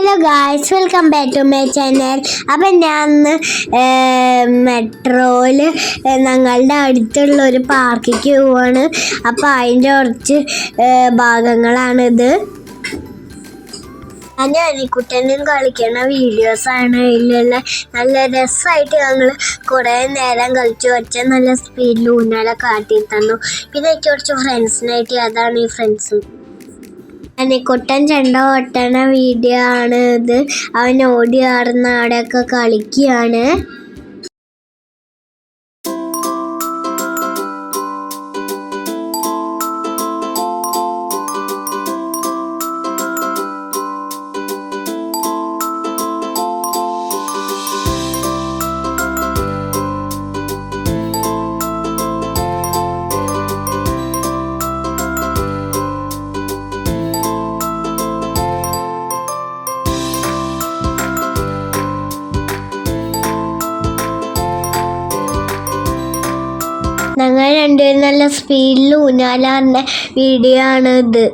Hello guys, welcome back to my channel. അപ്പം ഞാൻ മെട്രോയിൽ ഞങ്ങളുടെ അടുത്തുള്ള ഒരു പാർക്കിലേക്ക് പോവാണ്. അപ്പം അതിൻ്റെ കുറച്ച് ഭാഗങ്ങളാണിത്. ഞാൻ അനിക്കുട്ടനും കളിക്കുന്ന വീഡിയോസാണ് ഇതിലുള്ള. നല്ല രസമായിട്ട് ഞങ്ങൾ കുറേ നേരം കളിച്ചു വെച്ചാൽ നല്ല സ്പീഡിൽ ഊന്നാലെ കാട്ടി തന്നു. പിന്നെ എനിക്ക് കുറച്ച് ഫ്രണ്ട്സിനായിട്ട് അതാണ് ഈ ഫ്രണ്ട്സ്. അനിക്കുട്ടൻ ചെണ്ട കൊട്ടണ വീഡിയോ ആണ് ഇത്. അവൻ ഓടി ആടുന്ന അവിടെയൊക്കെ കളിക്കുകയാണ്. ഞങ്ങൾ രണ്ടുപേരും നല്ല സ്പീഡിൽ ഊഞ്ഞാലാടുന്ന വീഡിയോ ആണ് ഇത്.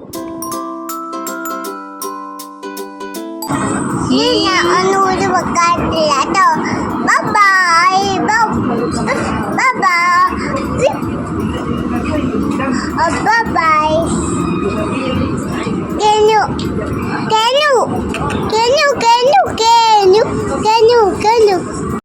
Can you